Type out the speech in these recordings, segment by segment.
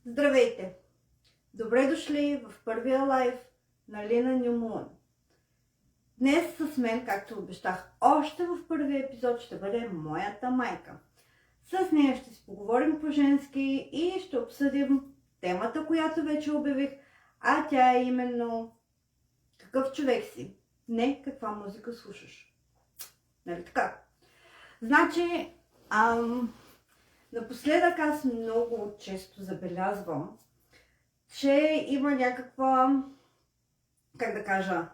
Здравейте! Добре дошли в първия лайв на Лина Нюмун. Днес с мен, както обещах, още в първия епизод ще бъде моята майка. С нея ще си поговорим по-женски и ще обсъдим темата, която вече обявих, а тя е именно какъв човек си, не каква музика слушаш. Нали така? Значи, напоследък аз много често забелязвам, че има някаква, как да кажа,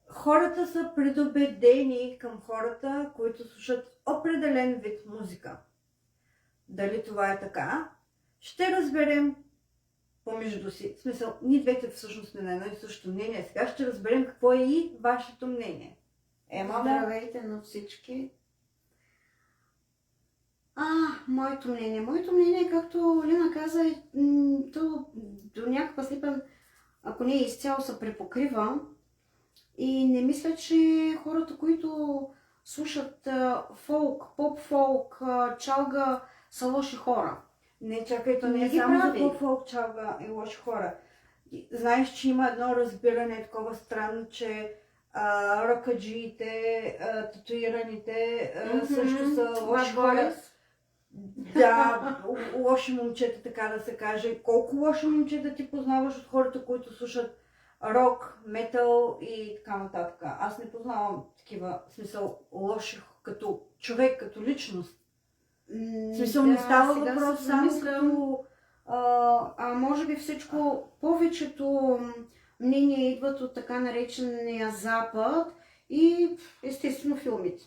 хората са предубедени към хората, които слушат определен вид музика. Дали това е така? Ще разберем помежду си. В смисъл, ние двете всъщност сме на едно и също мнение. Сега ще разберем какво е и вашето мнение. Ема, Здравейте на всички. Моето мнение, както Лина каза, то до някаква степен, ако не изцяло, се препокрива. И не мисля, че хората, които слушат фолк, поп-фолк, чалга, са лоши хора. Не, чакай, то не е само за поп-фолк, чалга и лоши хора. Знаеш, че има едно разбиране такова странно, че рокаджиите, татуираните също са лоши хора. Да, лоши момчета, така да се каже. Колко лоши момчета ти познаваш от хората, които слушат рок, метал и така нататък? Аз не познавам такива, в смисъл, лоши като човек, като личност. В смисъл, не става въпрос само като... може би всичко, повечето мнения идват от така наречения Запад и естествено филмите.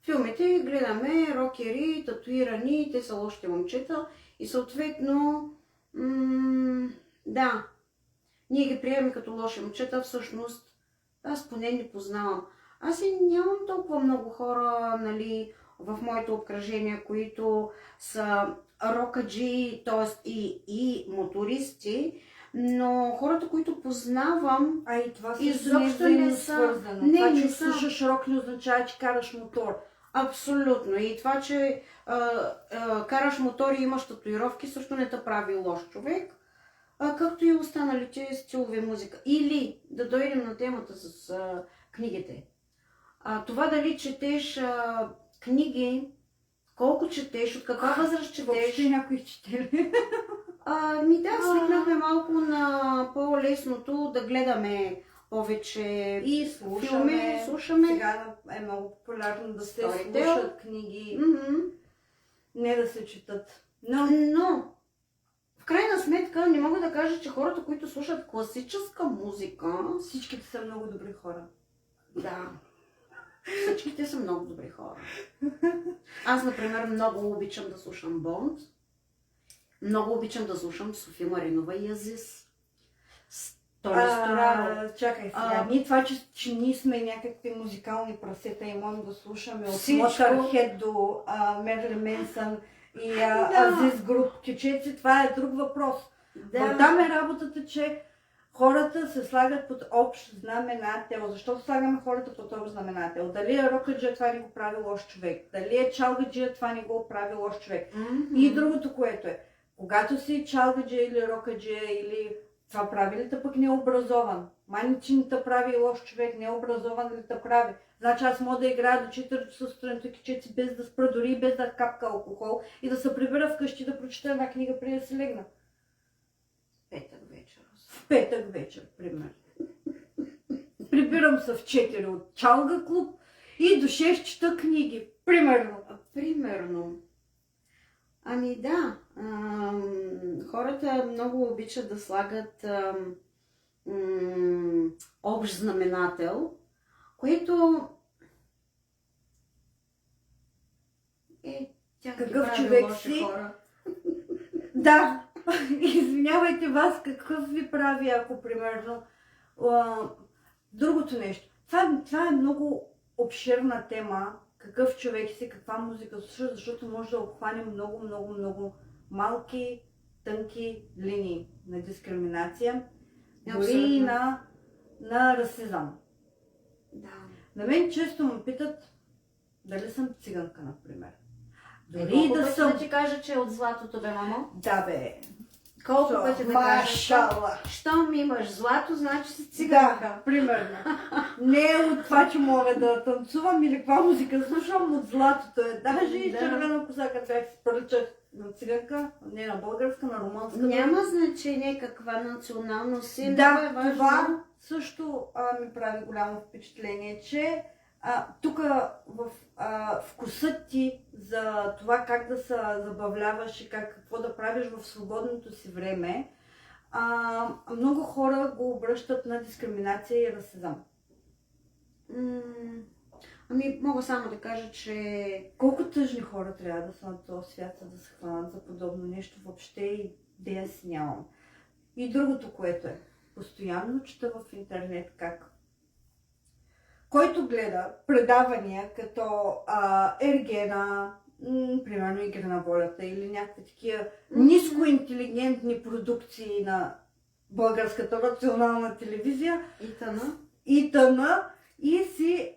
Филмите гледаме рокери, татуирани, те са лошите момчета и съответно, да, ние ги приемем като лоши момчета, всъщност аз поне не познавам. Аз и нямам толкова много хора, нали, в моето обкръжение, които са рокаджи, т.е. и мотористи, но хората, които познавам, и това също не е свързано. Това, че слушаш рок, не означава, че караш мотор. Абсолютно. И това, че караш мотор и имаш татуировки, също не те прави лош човек, както и останалите стилове музика. Или да дойдем на темата с книгите. Това дали четеш книги, колко четеш, от каква възраст четеш. Въобще някой чете. Свикнахме малко на по-лесното да гледаме повече и слушаме. Сега е много популярно да се слушат книги, не да се четат. Но в крайна сметка не мога да кажа, че хората, които слушат класическа музика... Всичките са много добри хора. Да. Всичките са много добри хора. Аз, например, много обичам да слушам Бонд. Много обичам да слушам София Маринова и Азис. Чакай сега. Ние това, че ние сме някакви музикални прасета и можем да слушаме от Motorhead до Мерлин Менсън и Азис груп кючеци, това е друг въпрос. Но там е работата, че хората се слагат под общ знаменател. Защо слагаме хората под общ знаменател? Дали е рокаджия, това не го прави лош човек. Дали е чалгаджия, това не го прави лош човек. И другото, което е, когато си чалгаджия или рокаджия или това прави ли те пък необразован? Мани, че не те прави лош човек, необразован ли те прави? Значи аз мога да играя до 4 часа сутринта кичеци без да спра, дори без да капка алкохол и да се прибера вкъщи да прочета една книга преди да се легна. В петък вечер, примерно. Прибирам се в 4 от чалга клуб и до 6 чета книги. Примерно. Да. Хората много обичат да слагат общ знаменател, което какъв човек си? Хора. Да. Извинявайте вас, какъв ви прави, ако примерно... Другото нещо. Това е много обширна тема, какъв човек си, каква музика слуша, защото може да обхване много малки, тънки линии на дискриминация, дори и на расизъм. Да. На мен често ме питат дали съм циганка, например. Дори да съм... да ти кажа, че е от златото, бе, мамо? Да, бе. Колко пъти да кажа, Машала. щом имаш злато, значи си циганка. Да, примерно. Не е от това, че мога да танцувам или каква музика слушам, от златото е. Даже и червена коса, като бях си приличах на циганка, не на българска, на румънска. Няма значение каква националност си. Да, това също ми прави голямо впечатление, че тук в вкусът ти за това как да се забавляваш и какво да правиш в свободното си време, много хора го обръщат на дискриминация и расизъм. Ами, мога само да кажа, че... Колко тъжни хора трябва да са на този свят, да се хванат за подобно нещо, въобще идея си нямам. И другото, което е, постоянно чета в интернет как който гледа предавания като Ергена, примерно Игра на волята или някакви такива нискоинтелигентни продукции на българската национална телевизия и т.н. и си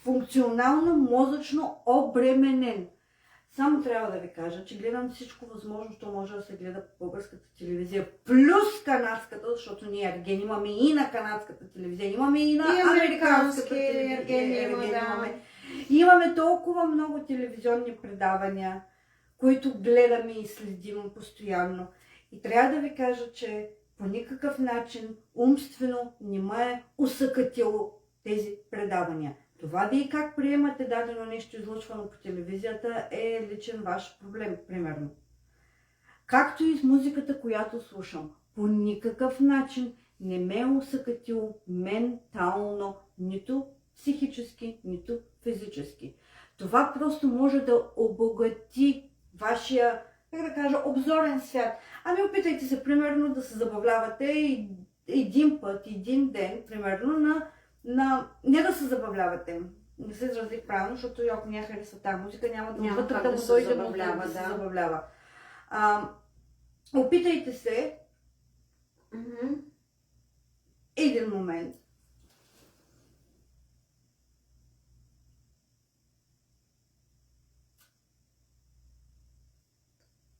функционално мозъчно обременен. Само трябва да ви кажа, че гледам всичко възможно, що може да се гледа по българската телевизия, плюс канадската, защото ние Ерген имаме и на канадската телевизия, имаме и на американската телевизия. Имаме. Имаме толкова много телевизионни предавания, които гледаме и следим постоянно. И трябва да ви кажа, че по никакъв начин умствено не ме е усъкатило тези предавания. Това вие как приемате дадено нещо излъчвано по телевизията е личен ваш проблем, примерно. Както и с музиката, която слушам. По никакъв начин не ме е усъкатило ментално, нито психически, нито физически. Това просто може да обогати вашия, как да кажа, обзорен свят. Ами опитайте се, примерно, да се забавлявате един път, един ден, примерно, не да се забавлявате. Не се изразих правилно, защото ако не хареса тази музика, няма да вътре да му дойде да се забавлява. Опитайте се един момент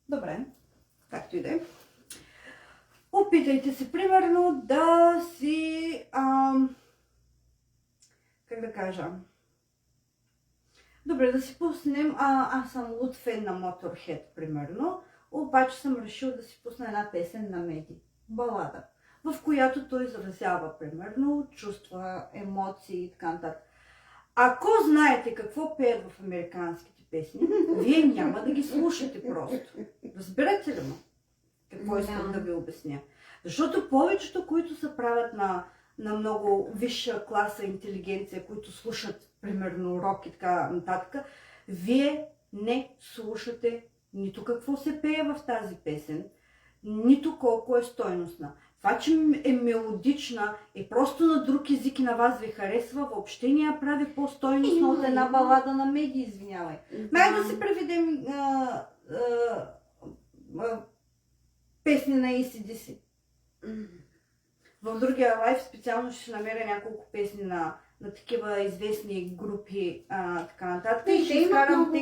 добре, както и да е. Опитайте се, примерно, да си как да кажа? Добре, да си пуснем, аз съм луд фен на Motorhead, примерно, обаче съм решил да си пусна една песен на Меди, балада, в която той изразява, примерно, чувства, емоции и така нататък. Ако знаете какво пеят в американските песни, вие няма да ги слушате просто. Разбирате ли ме? Какво искам да ви обясня? Защото повечето, които се правят на много висша класа интелигенция, които слушат, примерно, рок и така нататък, вие не слушате нито какво се пее в тази песен, нито колко е стойностна. Това, че е мелодична и просто на друг език и на вас ви харесва, въобще не я прави по-стойностна от една балада на Меди, извинявай. Май да си преведем песни на AC/DC. В другия лайф специално ще намеря няколко песни на такива известни групи, така нататък. И ще изкарам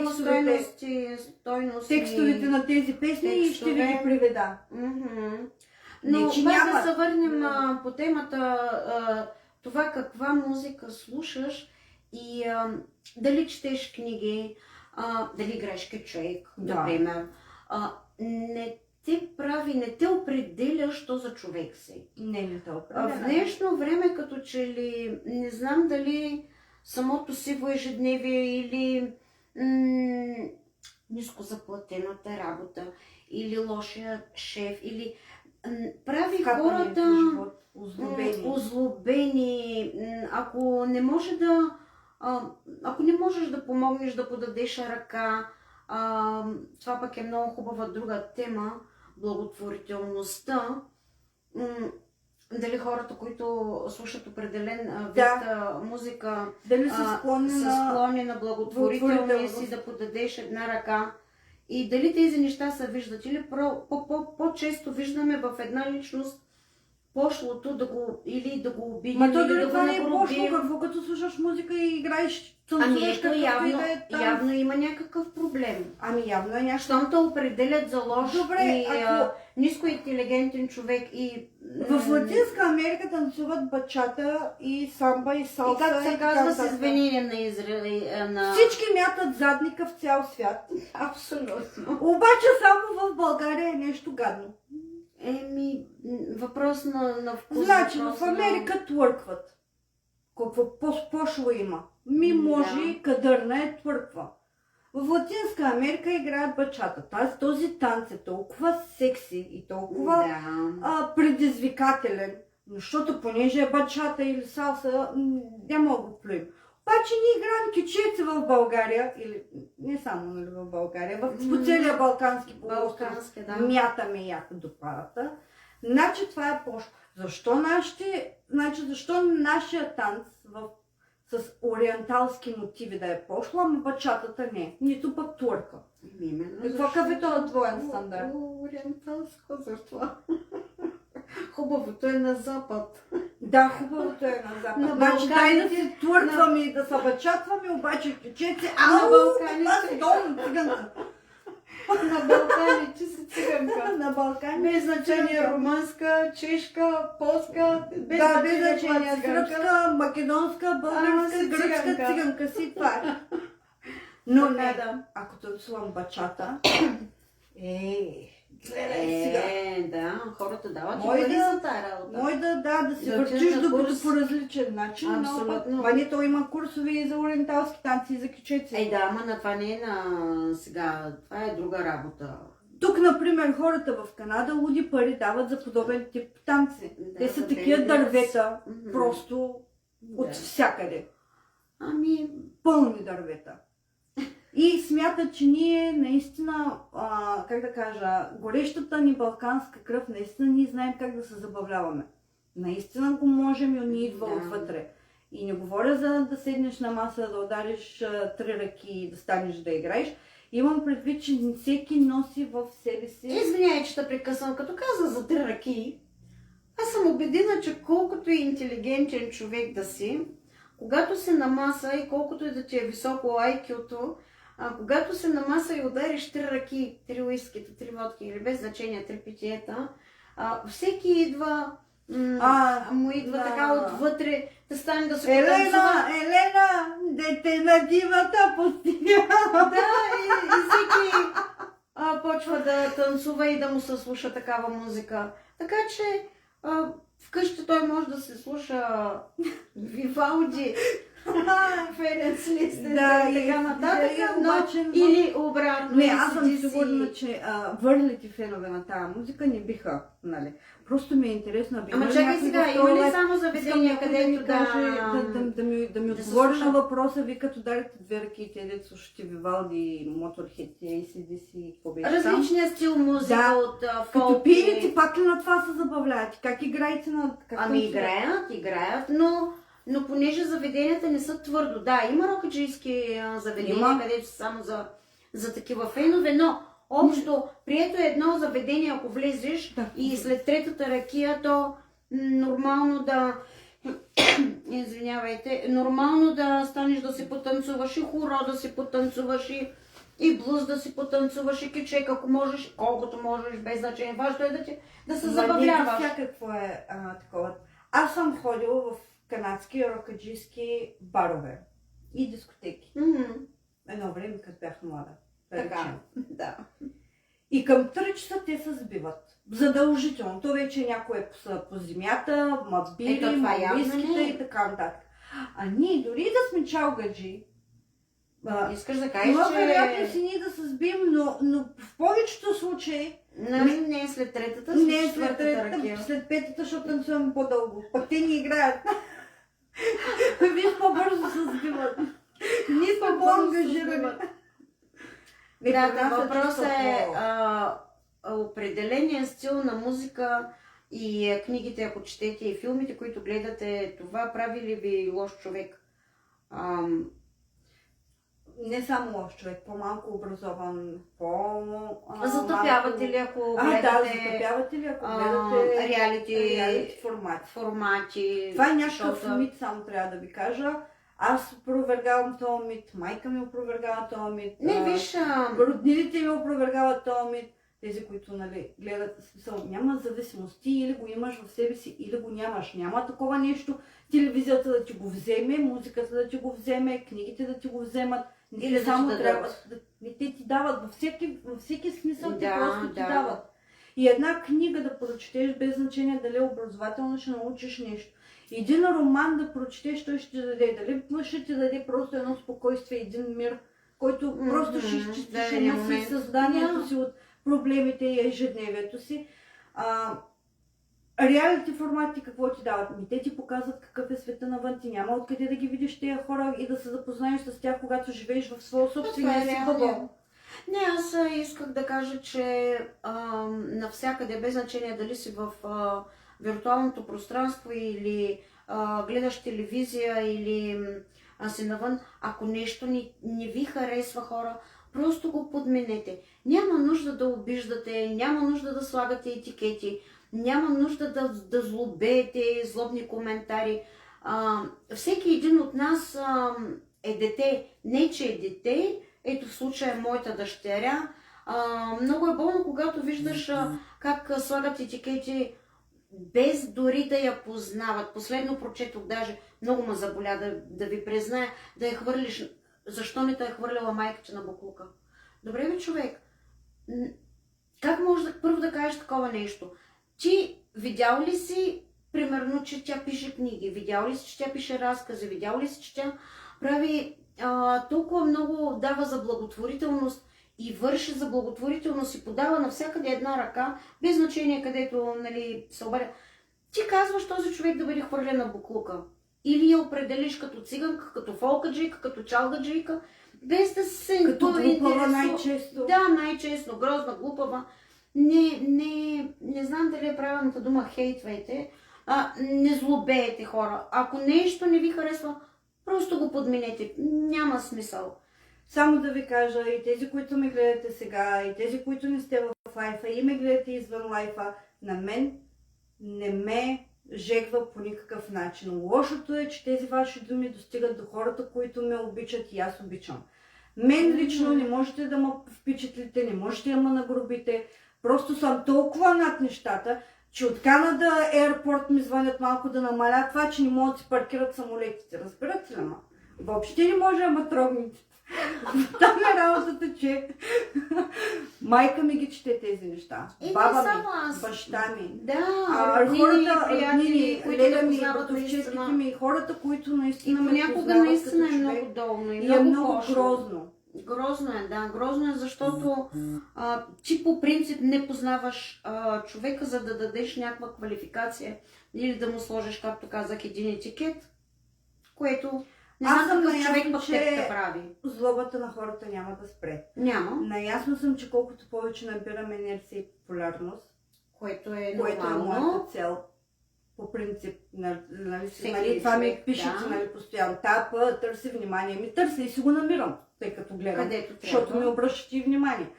текстовете на тези песни и ще ви ги приведа. Но да се върнем по темата, това каква музика слушаш и дали четеш книги, дали играеш кетчейк, например. Не те определя, що за човек си. Не те определя. В днешно време, като че ли, не знам дали самото сиво ежедневие или ниско заплатената работа, или лошия шеф, или прави хората озлобени. Ако не можеш да помогнеш, да подадеш ръка, това пък е много хубава друга тема, благотворителността. Дали хората, които слушат определен вид музика, дали са склонни на благотворителност и да подадеш една ръка. И дали тези неща се виждат, или по-често виждаме в една личност пошлото или да го обидим, Ма то или дори да това го не е пошло, нагрубим. какво като слушаш музика и играеш, Ами танцуваш ето, какъвто и явно, да е там. явно има някакъв проблем. Ами явно е някакво. Щом те определят за лош Добре, и ако- нискоинтелигентен човек и... В Латинска Америка танцуват бачата и самба и И салса. как се така казва с нататък. извинение на Израел, на... Всички мятат задника в цял свят. Абсолютно. Обаче само в България е нещо гадно. Въпрос на вкус. Значи въпрос в Америка твъркват. Какво пошло има? Да. Може кадърна е твърква. В Латинска Америка играят бачата. Този танц е толкова секси и толкова Да. предизвикателен, защото понеже е бачата или салса, няма да го плюем. Обаче ние играем кючеци в България, или не само нали, в България, по целия Балкански полуостров. Балкански, да. Мятаме яко до парата. Значи това е пошло. Защо нашия танц с ориенталски мотиви да е пошло, ама бачатата не, нито пък турка. Именно. Какъв е този двоен стандарт? Ориенталско, защо? Хубавото е на запад. Да, хубавото е на запад. На Значи дай да Балканите- се твъркваме и да се бачатваме, обаче кючеци, На ау, Балканите- това си долу циганка. На Балканите си циганка. На Балкани. Без значение румънска, чешка, полска, без Да, без значение значение. циганка. Сръбска, македонска, българска, си гръцка циганка. циганка си, това е. Но Така, не, да. ако танцувам бачата, гледай сега. Да, хората дават и Мой пари да- за тая работа. Може да се Да въртиш отидеш на докато курс. по различен начин. Абсолютно. Ма не, то има курсове и за ориенталски танци, и за кючеци. Да, ама на това не е на сега, това е друга работа. Тук, например, хората в Канада луди пари дават за подобен тип танци. Да, Те са за такива белиц. дървета, Мгм. просто от Да. всякъде. Ами, Пълни дървета. И смятат, че ние наистина, как да кажа, горещата ни балканска кръв, наистина ние знаем как да се забавляваме. Наистина го можем и ни идва Да. отвътре. И не говоря за да седнеш на маса, да удариш 3 ръки и да станеш да играеш. Имам предвид, че всеки носи в себе си... извиняй, че те прекъсвам, като каза за 3 ръки. Аз съм убедена, че колкото и интелигентен човек да си, когато се намаса и колкото и да ти е високо IQ-то, когато се намаса и удариш 3 ръки, 3 уискита, 3 водки или без значение 3 питиета, всеки идва, му идва да. така отвътре да стане да се потанцува. Елена, дете на дивата пустиня! Да, и всеки почва да танцува и да му се слуша такава музика. Така че вкъщи той може да се слуша Вивалди, Ференц Лист и така нататък, обаче, или обратно. Не, или аз съм седи си. сигурна, че върлите фенове на тази музика не биха, нали. Просто ми е интересно. Ама чакай сега, има ли само заведения, където да ми да се отговори слуша? на въпроса, ви като дарите 2 ръки и те дето слушате Вивалди, Моторхед, ACDC и какво беше там. различния стил музика Да. от Като фолк. пиете, пак ли на това се забавлявате? Как играете на... Ами играят, но понеже заведенията не са твърдо. Да, има рокаджийски заведения, Има. където са само за такива фенове, но общо, прието е едно заведение, ако влезеш Да. и след третата ракия, то нормално да... Извинявайте, нормално да станеш да си потанцуваш и хоро да си потанцуваш и блуз да си потанцуваш и кючек, ако можеш, колкото можеш, без значение. Важно е да се забавляваш. Всякакво е такова. Аз съм ходила в канадски рокаджийски барове и дискотеки. Едно време, като бях млада. да Така, речем. да. И към 3 часа те се сбиват. Задължително. То вече някой е по земята, мабири, това явно мабиските не е. и така нататък. А ние дори да сме чалгаджи, Искаш да кажеш, има че... вероятност и ние да се сбием, но в повечето случаи Не е след третата, след не е след четвъртата третата, ракия. след петата, защото танцуваме по-дълго. Пък те ни играят. Виж по-бързо се сбиват. Ние сме по-ангажирани. Да, въпросът е определения стил на музика и книгите, ако четете, и филмите, които гледате, това прави ли ви лош човек? не само лош човек, по-малко образован, Затъпявате ли, ако гледате... Да, затъпявате ли, ако гледате реалити формати. Това е някакъв мит, само трябва да ви кажа. Аз опровергавам този мит, майка ми опровергава този мит, роднините ми опровергават този мит. Тези, които гледат смисъл, няма зависимост. Ти или го имаш в себе си, или го нямаш. Няма такова нещо. Телевизията да ти го вземе, музиката да ти го вземе, книгите да ти го вземат. Или само трябва те ти дават във всеки смисъл, те просто ти дават. И една книга да прочетеш, без значение дали е образователно, ще научиш нещо. Един роман да прочетеш, той ще ти даде. Дали ще ти даде просто едно спокойствие, един мир, който просто ще изчистиш си създанието си от проблемите и ежедневието си. Реалити формати какво ти дават? Те ти показват какъв е света навън, ти няма откъде да ги видиш тези хора и да се запознаеш с тях, когато живееш в своя собствения си бъбъл. Не, аз исках да кажа, че навсякъде, без значение дали си в виртуалното пространство или гледаш телевизия или си навън, ако нещо не ви харесва, хора, просто го подменете. Няма нужда да обиждате, няма нужда да слагате етикети, няма нужда да злобеете злобни коментари. Всеки един от нас е дете. Не, че е дете, ето в случая моята дъщеря. Много е болно, когато виждаш как слагат етикети без дори да я познават. Последно прочетох, даже много ме заболя да ви призная, да я хвърлиш. Защо не те е хвърляла майката на буклука? Добре бе, човек, как може първо да кажеш такова нещо? Ти видял ли си, примерно, че тя пише книги? Видял ли си, че тя пише разкази? Видял ли си, че тя прави толкова много, дава за благотворителност и върши за благотворителност и подава навсякъде една ръка, без значение където се обадя. Ти казваш този човек да бъде хвърлен на буклука. Или я определиш като циганка, като фолкаджийка, като чалгаджийка, без да се... Като глупава най-често. Да, най-често, грозна, глупава. Не знам дали е правилната дума хейтвайте. Не злобеете, хора. Ако нещо не ви харесва, просто го подменете. Няма смисъл. Само да ви кажа, и тези, които ме гледате сега, и тези, които не сте в лайфа, и ме гледате извън лайфа, на мен не ме жегва по никакъв начин. Лошото е, че тези ваши думи достигат до хората, които ме обичат и аз обичам. Мен лично не можете да ме впечатлите, не можете да ме нагрубите. Просто съм толкова над нещата, че от Канада Airport ми звънят малко да намалят това, че не могат да си паркират самолетите. Разбирате ли, ма? Въобще не може да ме трогнете. Там е работата, че майка ми ги чете тези неща. Баба ми, баща ми. Да, хората, приятели, които леля ми, познават братовчетките ми, хората, които наистина ме познават. И понякога наистина е много долно и е много грозно. Грозно е, да. Грозно е, защото ти по принцип не познаваш човека, за да дадеш някаква квалификация или да му сложиш, както казах, един етикет, което не знам какъв човек пък те прави. Злобата на хората няма да спре. Няма. Наясно съм, че колкото повече набираме инерция и популярност, което е моята цел, по принцип, това ми пишете, постоянно. Тапа, търси внимание. Ми търси и си го намирам, тъй като гледам, защото ми обръщате и внимание.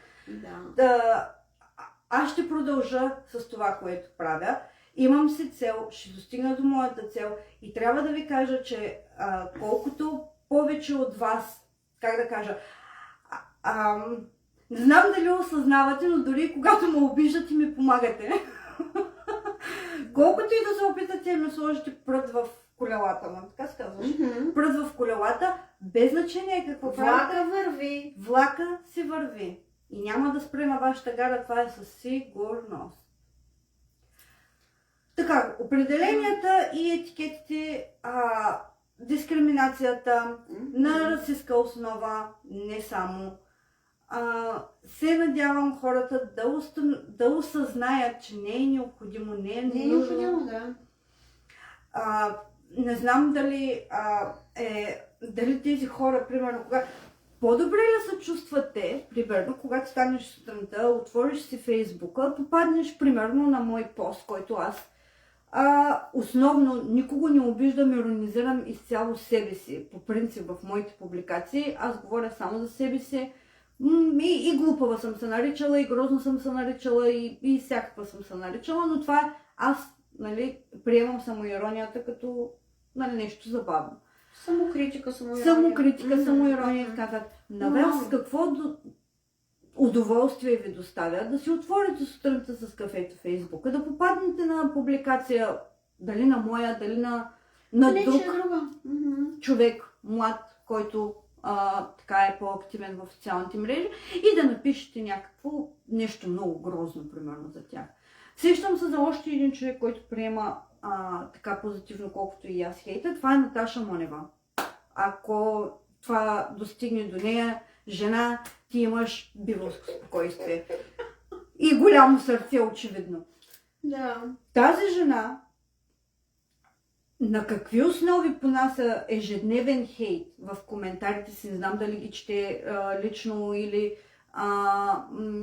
Аз ще продължа с това, което правя. Имам си цел, ще достигна до моята цел и трябва да ви кажа, че колкото повече от вас, как да кажа, не знам дали осъзнавате, но дори когато ме обиждате, ми помагате. Колкото и да се опитате да ми сложите прът в колелата, така се казваш, прът в колелата, без значение какво влака върви. Влака си върви и няма да спре на вашата гара, това е със сигурност. Така, определенията и етикетите, дискриминацията на расистска основа, не само. Се надявам хората да осъзнаят, че не е необходимо, не е нужно. Не знам дали тези хора, примерно, по-добре ли се чувствате, примерно, когато станеш сутринта, отвориш си Фейсбука, попаднеш, примерно, на мой пост, който аз Основно никого не обиждам, иронизирам изцяло себе си. По принцип в моите публикации аз говоря само за себе си. И глупава съм се наричала, и грозно съм се наричала, и всякаква съм се наричала, но това е аз, нали, приемам самоиронията като, нали, нещо забавно. Самокритика, самоирония. Така. На вас какво удоволствие ви доставя да си отворите сутринта с кафето в Фейсбука, да попаднете на публикация, дали на моя, дали на друг човек, млад, който така е по-активен в социалните мрежи, и да напишете някакво нещо много грозно, примерно, за тях. Сещам се за още един човек, който приема така позитивно, колкото и аз хейта. Това е Наташа Монева. Ако това достигне до нея, жена, ти имаш биволско спокойствие. И голямо сърце, очевидно. Да. Тази жена на какви основи понася ежедневен хейт в коментарите си, не знам дали ги чете лично или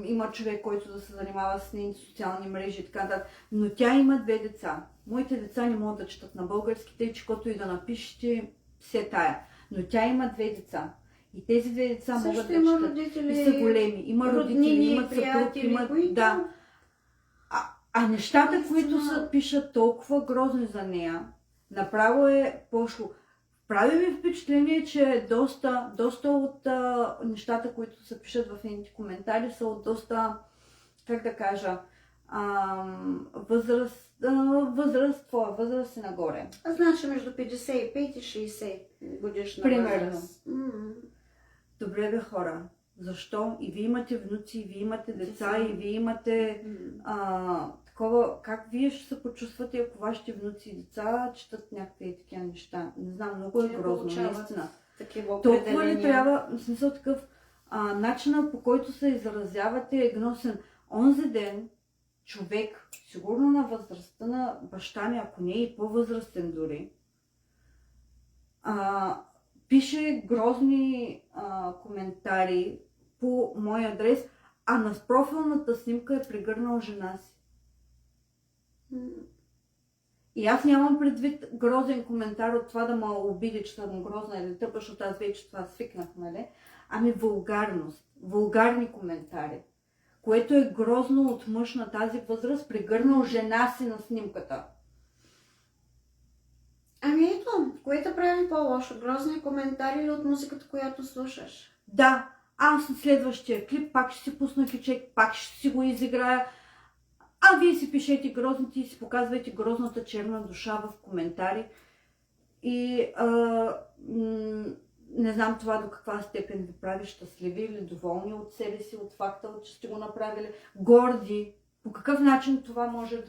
има човек, който да се занимава с нейните социални мрежи и така нататък, но тя има 2 деца. Моите деца не могат да четат на български, тъй че каквото и да напишете, все тая. Но тя има 2 деца. И тези 2 деца също могат да четат. Родители, и са големи. Има родители, имат съпруг, имат... Да. А нещата, които се пишат толкова грозни за нея, направо е пошло. Прави ми впечатление, че доста от нещата, които се пишат в нейните коментари, са от доста, как да кажа, възраст и нагоре. Значи между 55 и 60 годишна примерно. възраст. Добре бе, хора. Защо? И вие имате внуци, и вие имате деца, и вие имате такова, как вие ще се почувствате, ако вашите внуци и деца четат някакви такива неща? Не знам, много е грозно, наистина. Толкова ли трябва, в смисъл такъв, начинът, по който се изразявате, е гносен. Онзи ден човек, сигурно на възрастта на баща ми, ако не е и по-възрастен дори, пише грозни коментари по мой адрес, а на профилната снимка е прегърнал жена си. И аз нямам предвид грозен коментар от това да ме обиди, че съм грозна или тъпа, защото аз вече това свикнах, нали? Ами вулгарност, вулгарни коментари, което е грозно от мъж на тази възраст, прегърнал жена си на снимката. Ами ето, което прави по-лошо? Грозни коментари или от музиката, която слушаш? Да, аз на следващия клип пак ще си пусна кючек, пак ще си го изиграя. А вие си пишете грозните и си показвайте грозната черна душа в коментари. И не знам това до каква степен ви прави щастливи или доволни от себе си, от факта, че сте го направили. Горди. По какъв начин това може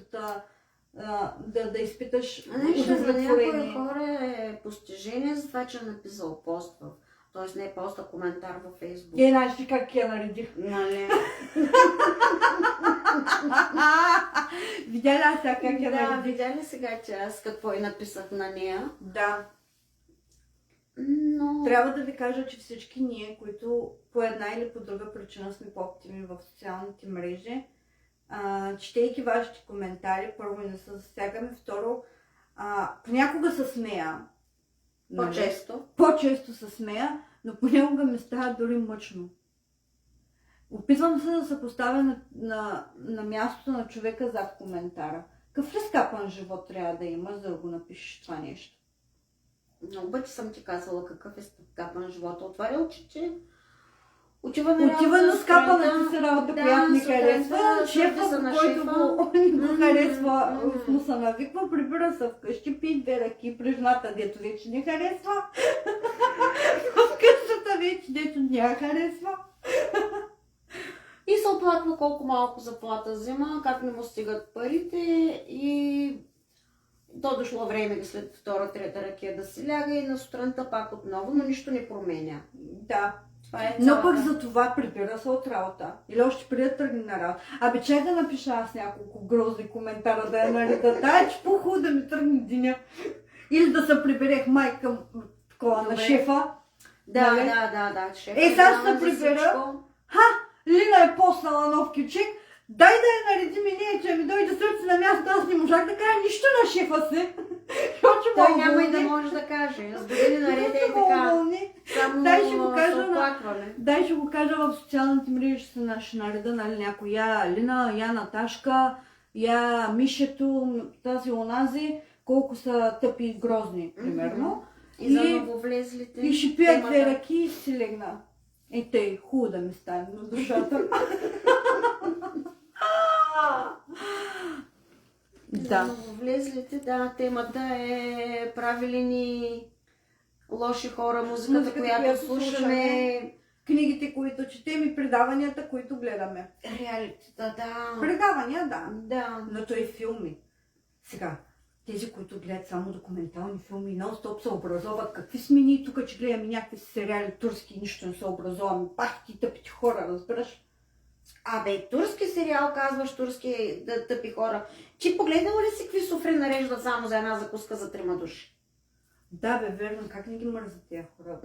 да изпиташ удовлетворение? За някои хора е постижение за това, че е написал пост т.е. не е пост, а коментар във Фейсбук. Знаеш ли как я наредих? Нали? Видя ли аз сега как я наредих? Да, видя ли сега, че аз какво и написах на нея? Да. Но... Трябва да ви кажа, че всички ние, които по една или по друга причина сме по-активни в социалните мрежи, четейки вашите коментари, първо не се засягаме, второ, понякога се смея. По-често? По-често се смея, но понякога ми става дори мъчно. Опитвам се да се поставя на мястото на човека зад коментара. Какъв ли скапан живот трябва да има, за да го напишеш това нещо? Много пъти съм ти казала какъв е скапан живота. Отваря очите. Отива на скапаната си работа, която ни харесва. Шефа, който го харесва, му се навиква, прибира се вкъщи, пи 2 ръки при жената, дето вече не харесва. В къщата вече, дето не харесва. И се оплаква колко малко заплата взема, как не му стигат парите и то дошло време след 2-3 ръки да се ляга и на сутринта пак отново, но нищо не променя. Да. Но пък за това прибира се от работа. Или още преди да тръгне на работа. Абе, чай да напиша аз няколко грозни коментара да я нареда. Дай, че по-хубаво да ми тръгне деня. Или да се приберех майка такова на шефа. Да, шефа. Сега ще се прибера. Лина е поснала нов кючек. дай да я наредим и ние, че ми дойде сърце на място, аз не можах да кажа нищо на шефа си. Той няма и да може да каже. С години наред е така. Само Дай ще го кажа се оплакваме. Дай ще го кажа в социалните мрежи, ще нареда, нали, някой. Я Лина, я Наташка, я Мишето, тази онази, колко са тъпи и грозни, примерно. И за нововлезлите. И ще пият две ръки и си легна. И тъй, хубаво да ми стане на душата. За нововлезлите, да, темата е правили ни лоши хора, музиката, която слушаме. Книгите, които четем и предаванията, които гледаме. Реалитета, да. Предавания, да. Да. Но то и филми. Сега, тези, които гледат само документални филми, нон-стоп се образоват. Какви сме ние тук, че гледаме някакви сериали турски, нищо не се образоваме. Пах ти тъпите хора, разбираш? Абе, турски сериал, казваш турски тъпи хора. Ти погледнала ли си какви суфри нареждат само за една закуска за 3 души? Да, бе, верно. Как не ги мързат тия хора?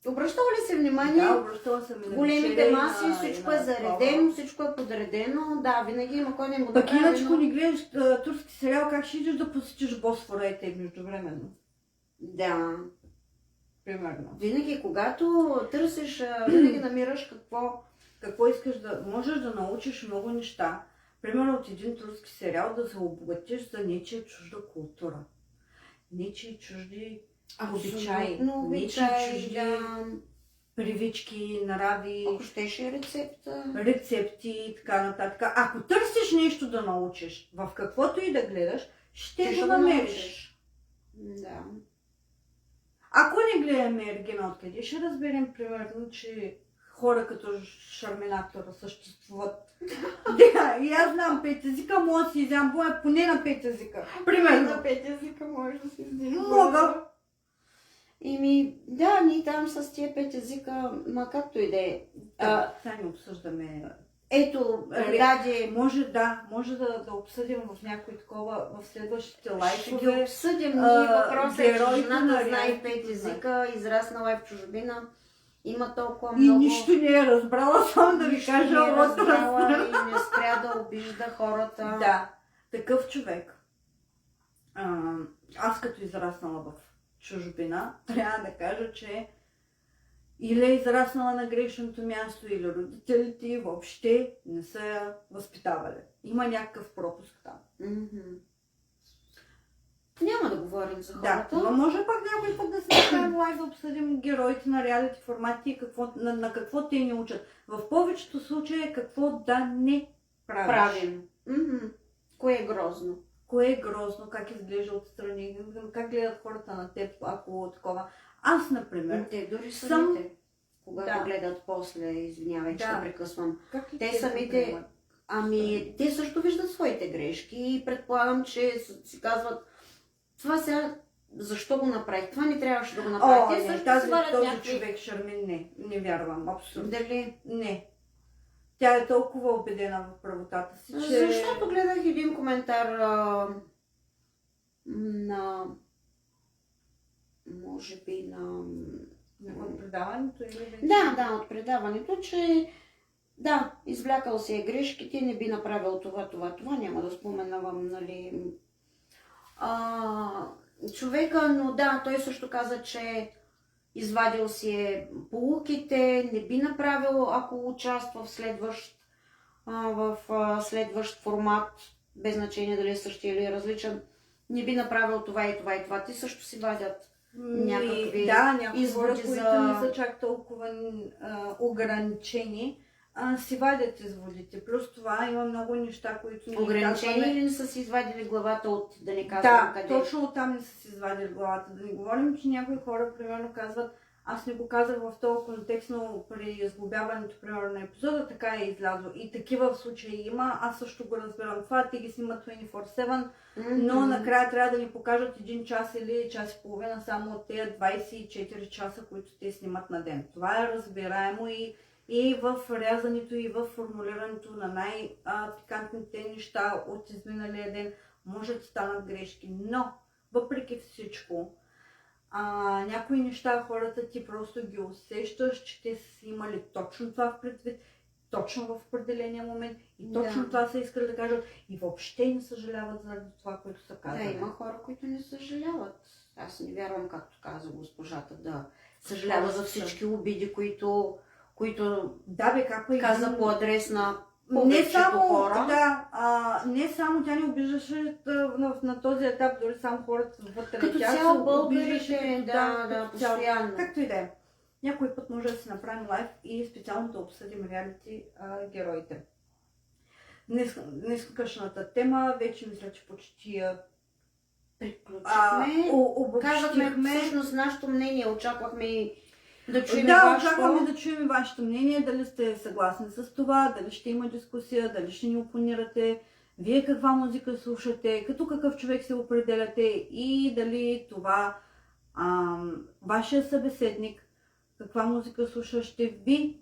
Обръщала ли си внимание? Да, обръщала съм и на големите маси, всичко е заредено, всичко е подредено. Да, винаги има кой не му да прави. Пък иначе, ако не гледаш турски сериал, как ще идеш да посетиш Босфора и те междувременно? Да. Примерно. Винаги, когато търсиш, винаги намираш какво искаш да... Можеш да научиш много неща. Примерно от един турски сериал да се обогатиш за нечия чужда култура. Нечии чужди обичаи, чужди привички, нарави, ако щеше рецепти и така нататък. Ако търсиш нещо да научиш, в каквото и да гледаш, ще го намериш. Да. Ако не гледаме Ергена откъде, ще разберем примерно, че хора като Шарминатора съществуват. Да, и аз знам 5 езика, мога да си изям поне на 5 езика. Примерно. На 5 езика може да си изям. Мога. Да, ние там с тия 5 езика, ма както и да е. Сега не обсъждаме. Ето, даде... Може да обсъдим в някой такова, в следващите лайфове. Ще ги обсъдим ние, въпросът е, че жената знае 5 езика, израснала е в чужбина. Има толкова много... И нищо не е разбрала, само да ви кажа. Нищо не е разбрала и не спря да обижда хората. Да, такъв човек. Аз като израснала в чужбина, трябва да кажа, че или е израснала на грешното място, или родителите въобще не са я възпитавали. Има някакъв пропуск там. Няма да говорим за хората. Да, но може пак някой път да се направим лайв да обсъдим героите на реалити формати и на какво те ни учат. В повечето случаи какво да не правим. Кое е грозно? Кое е грозно, как изглежда отстрани, как гледат хората на теб, ако такова. Аз, например, те дори самите, когато гледат после, извинявай, че прекъсвам. Те самите, те също виждат своите грешки и предполагам, че си казват, това сега, защо го направих? Това не трябваше да го направя. Те също този човек Шармин не вярвам, абсолютно. Дали? Не. Тя е толкова убедена в правотата си, че... Защото гледах един коментар на... може би от предаването или... Да, от предаването, че да, извлякал си е грешките, не би направил това, няма да споменавам, нали... човека, но да, той също каза, че извадил си е поуките, не би направил, ако участва в следващ формат, без значение дали е същия или е различен, не би направил това и това и това. Те също си вадят някакви изводи, които не са чак толкова ограничени, си вадят изводите. Плюс това има много неща, които... Ограничени или не са си извадили главата от да не казвам къде? Да, точно оттам не са си извадили главата. Да не говорим, че някои хора, примерно, казват, аз не го казах в този контекст, но при изглобяването, примерно, на епизода, така е излязло. И такива в случаи има, аз също го разбирам това, те ги снимат 24/7, но накрая трябва да ни покажат 1 час или час и половина само от тези 24 часа, които те снимат на ден. Това е разбираемо и в рязането, и в формулирането на най-пикантните неща от изминалия ден може да станат грешки. Но, въпреки всичко, някои неща хората ти просто ги усещаш, че те са имали точно това в предвид точно в определения момент и точно Да. това са искали да кажат и въобще не съжаляват заради това, което са Да, казали. има хора, които не съжаляват. Аз не вярвам, както каза госпожата, да съжалява за всички обиди, които Да, бе, как каза по адрес на не повечето само, хора. да, не само тя ни обиждаше на този етап, дори само хората вътре. Като тя цяло се българите, обиждаше, да, като цяло. постоянно. Както и да е. Някой път може да си направим лайв и специално да обсъдим реалити героите. Днескашната тема вече мисля, че почти я Приключихме. Казахме обобщихме. всъщност нашето мнение, очаквахме и да чуем Да, вашето. очакваме да чуем вашето мнение, дали сте съгласни с това, дали ще има дискусия, дали ще ни опонирате, вие каква музика слушате, като какъв човек се определяте и дали това вашия събеседник, каква музика слуша, ще ви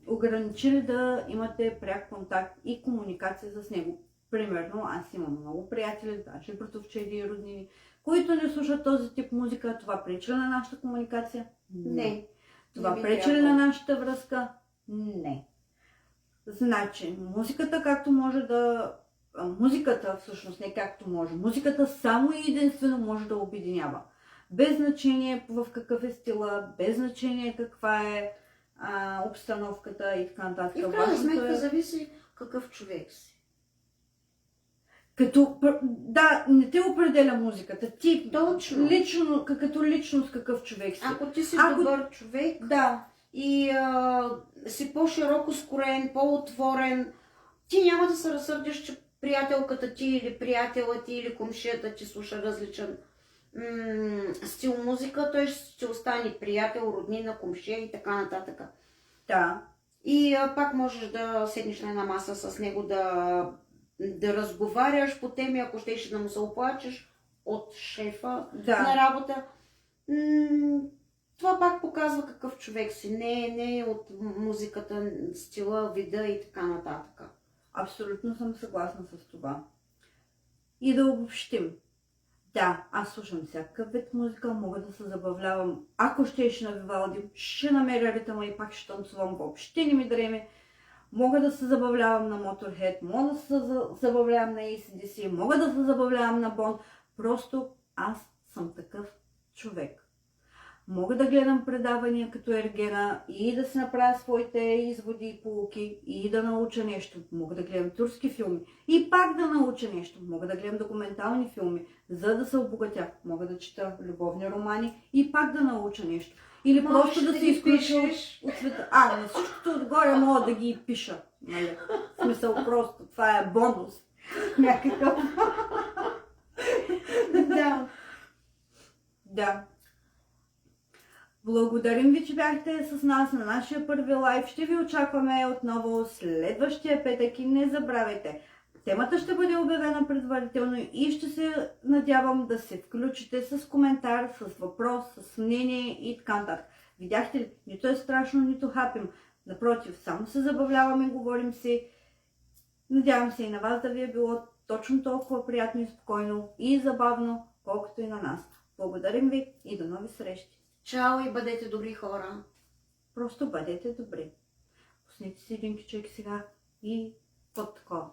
ограничили да имате пряк контакт и комуникация с него. Примерно, аз имам много приятели, даже братовчеди и роднини, които не слушат този тип музика. Това пречи ли на нашата комуникация? Не. Това Не би пречи ли трябвало. на нашата връзка? Не. Значи, музиката както може да... Музиката всъщност не както може. Музиката само и единствено може да обединява. Без значение в какъв е стила, без значение каква е обстановката и така нататък. И в крайна Важното сметка е- зависи какъв човек си. Да, не те определя музиката. Ти Точно. лично, като личност какъв човек си. Ако ти си Ако- добър човек Да, и си по-широко скроен, по-отворен, ти няма да се разсърдиш, че приятелката ти или приятела ти или комшията ти слуша различен стил музика, той ще остане приятел, роднина, комшия и така нататък. да. И пак можеш да седнеш на една маса с него, да разговаряш по теми, ако щеш да му се оплачеш от шефа Да. на работа. Това пак показва какъв човек си. Не е от музиката, стила, вида и така нататък. Абсолютно съм съгласна с това. И да обобщим. Да, аз слушам всякакъв вид музика, мога да се забавлявам. Ако щеш на Вивалди, ще намеря ритъма и пак ще танцувам, въобще не ми дреме. Мога да се забавлявам на Motorhead, мога да се забавлявам на AC/DC, мога да се забавлявам на Бонд. Просто аз съм такъв човек. Мога да гледам предавания като Ергена и да си направя своите изводи и поуки и да науча нещо. Мога да гледам турски филми и пак да науча нещо. Мога да гледам документални филми, за да се обогатя. Мога да чета любовни романи и пак да науча нещо. Или Можеш просто да да се ги изключа пишеш. от света. На всичкото отгоре мога да ги пиша. Нали? В смисъл просто, това е бонус. Някакъв. Да. Да. Благодарим ви, че бяхте с нас на нашия първи лайв. Ще ви очакваме отново следващия петък и не забравяйте. Темата ще бъде обявена предварително и ще се надявам да се включите с коментар, с въпрос, с мнение и така нататък. Видяхте ли? Нито е страшно, нито хапим. Напротив, само се забавляваме, говорим си. Надявам се и на вас да ви е било точно толкова приятно и спокойно и забавно, колкото и на нас. Благодарим ви и до нови срещи. Чао и бъдете добри хора. Просто бъдете добри. Пуснете си един кичек сега и под такова.